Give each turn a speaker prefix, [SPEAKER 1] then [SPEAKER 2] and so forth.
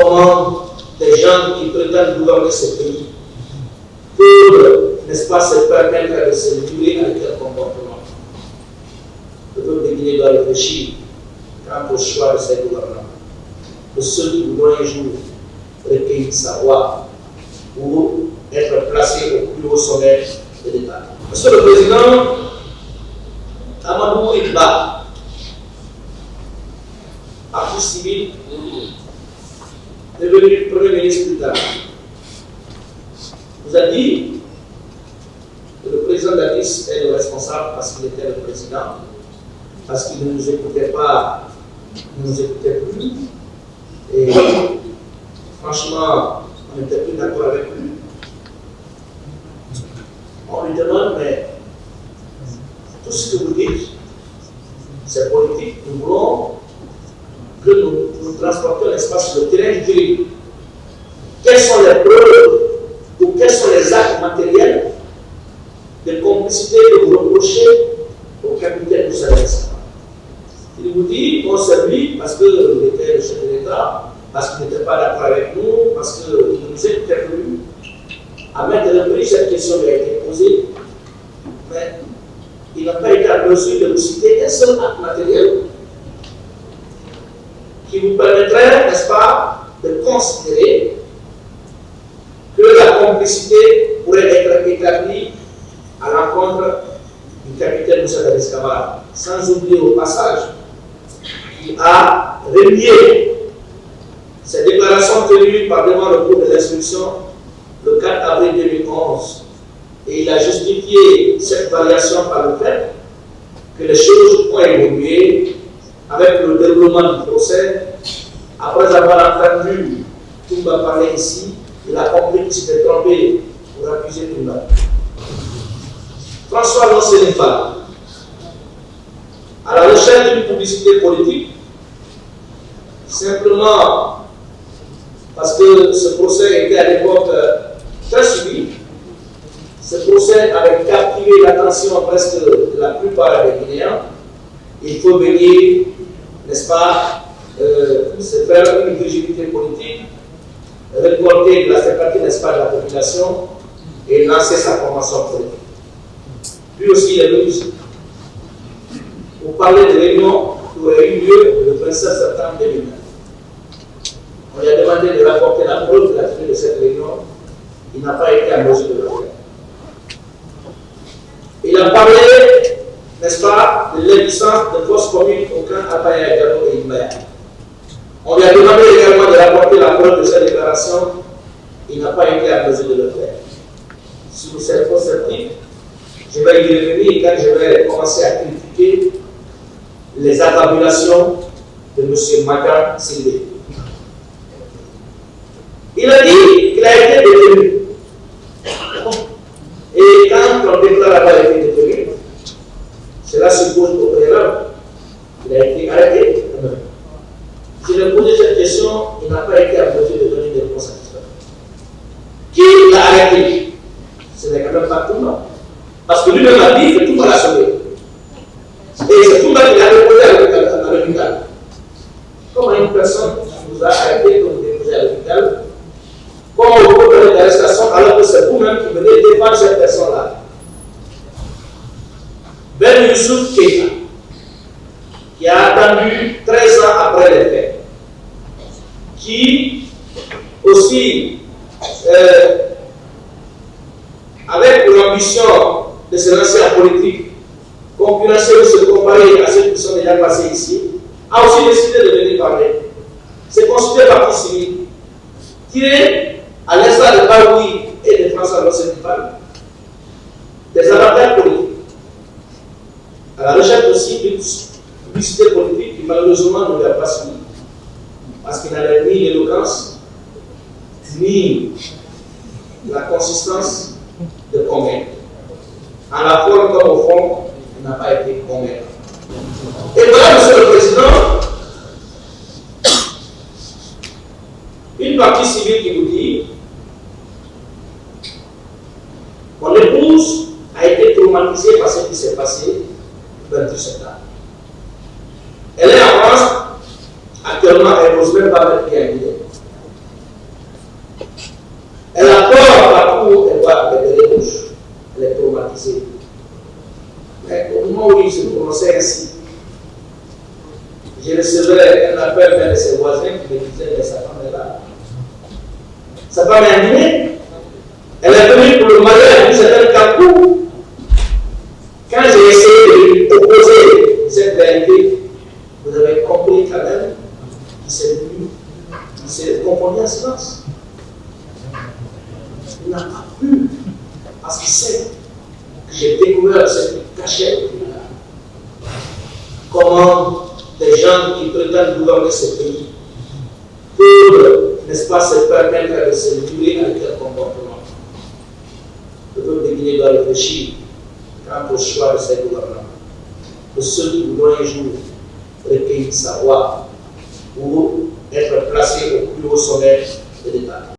[SPEAKER 1] comment des gens qui prétendent gouverner ce pays peuvent, n'est-ce pas, se permettre de se livrer à tel comportement. Le peuple de Guinée doit réfléchir quant au choix de ces gouvernements, de ceux qui voudront un jour recueillir savoir pour être placés au plus haut sommet de l'État. Monsieur le Président, Amadou Idba, parti civil, devenu Premier ministre plus tard, nous a dit que le président Dadis est le responsable parce qu'il était le président, parce qu'il ne nous écoutait pas, ne nous écoutait plus, et franchement, on n'était plus d'accord avec lui. On lui demande, mais tout ce que vous dites, c'est politique, nous voulons que nous transportions l'espace sur le terrain du pays. Quelles sont les preuves ou quels sont les actes matériels de complicité que vous reprochez au capitaine Moussa Dessama? Il vous dit qu'on s'est mis parce qu'il était le chef de l'État, parce qu'il n'était pas d'accord avec nous, parce qu'il ne nous écoutait plus. À mettre le prix, cette question lui a été posée, mais il n'a pas été en mesure de vous citer un seul acte matériel qui vous permettrait, n'est-ce pas, de considérer que la complicité pourrait être établie à l'encontre du capitaine Moussa Dessama, sans oublier au passage qu'il a relié ces déclarations tenues par devant le cours de l'instruction le 4 avril 2011, et il a justifié cette variation par le fait que les choses ont évolué avec le déroulement du procès. Après avoir entendu Toumba parler ici, il a compris qu'il s'était trompé pour accuser Toumba. François Lonsénéfa, à la recherche d'une publicité politique, simplement parce que ce procès était à l'époque très suivi. Ce procès avait captivé l'attention presque de la plupart des Guinéens. Il faut venir, n'est-ce pas, se faire une vigilité politique, récolter de la sympathie, n'est-ce pas, de la population et lancer sa formation politique. Lui aussi, il est venu ici pour parler de réunion qui aurait eu lieu le 27 septembre 2009. On lui a demandé de rapporter la preuve de la tenue de cette réunion. Il n'a pas été en mesure de le faire. Il a parlé, n'est-ce pas, de l'existence de forces communes au camp Apaya Diallo et Ibaya. On lui a demandé également de rapporter la preuve de cette déclaration. Il n'a pas été en mesure de le faire. Sur cette perspective, je vais y revenir quand je vais commencer à critiquer les accabulations de M. Makan Sindé. Il a dit qu'il a été détenu. Et quand on déclare avoir été détenu, cela suppose au préalable qu'il a été arrêté. Si je posé cette question, il n'a pas été en mesure de donner des réponses satisfaisantes. Qui l'a arrêté? Ce n'est quand même pas Toumba. Parce que lui-même a dit que Toumba l'a sauvé. Et c'est Toumba qui l'a déposé à l'hôpital. Comment une personne vous a arrêté, que vous déposez à l'hôpital, comment vous pouvez donner l'arrestation alors que c'est vous-même qui venez défendre cette personne-là? Ben Youssouf Keita, qui a attendu 13 ans après les faits, qui aussi, avec l'ambition de se lancer en politique, concurrencer ou se comparer à ceux qui sont déjà passés ici, a aussi décidé de venir parler. C'est considéré parti civil, tiré à l'instar de Baoui et de François Lonsénéfa, des avatars politiques, à la recherche aussi d'une publicité politique qui malheureusement ne lui a pas suivi, parce qu'il n'avait ni l'éloquence, ni la consistance de convaincre. En la forme comme au fond, il n'a pas été convaincant. Et voilà, Monsieur le Président, une partie civile qui vous dit mon épouse a été traumatisée par ce qui s'est passé le 28 septembre. Elle est en France, actuellement, elle n'ose même pas mettre pied à Guinée. Elle a peur partout, elle va avec les bouches. Elle est traumatisée. Mais au moment où il se prononçait ainsi, je recevais un appel d'un de ses voisins qui me disait, mais sa femme est là. Sa femme est indignée. Elle est venue pour le mariage, c'est un capou. Quand j'ai essayé de lui opposer cette vérité, vous avez compris quand même qu'il s'est confondu en silence. Il n'a pas pu, parce qu'il sait que j'ai découvert ce qui cachait au tribunal. Comment des gens qui prétendent gouverner ce pays peuvent, n'est-ce pas, se permettre de se livrer avec leur comportement. Le peuple de Guinée doit réfléchir quant au choix de ces gouvernements, de ceux qui voudront un jour recueillir savoir ou être placés au plus haut sommet de l'État.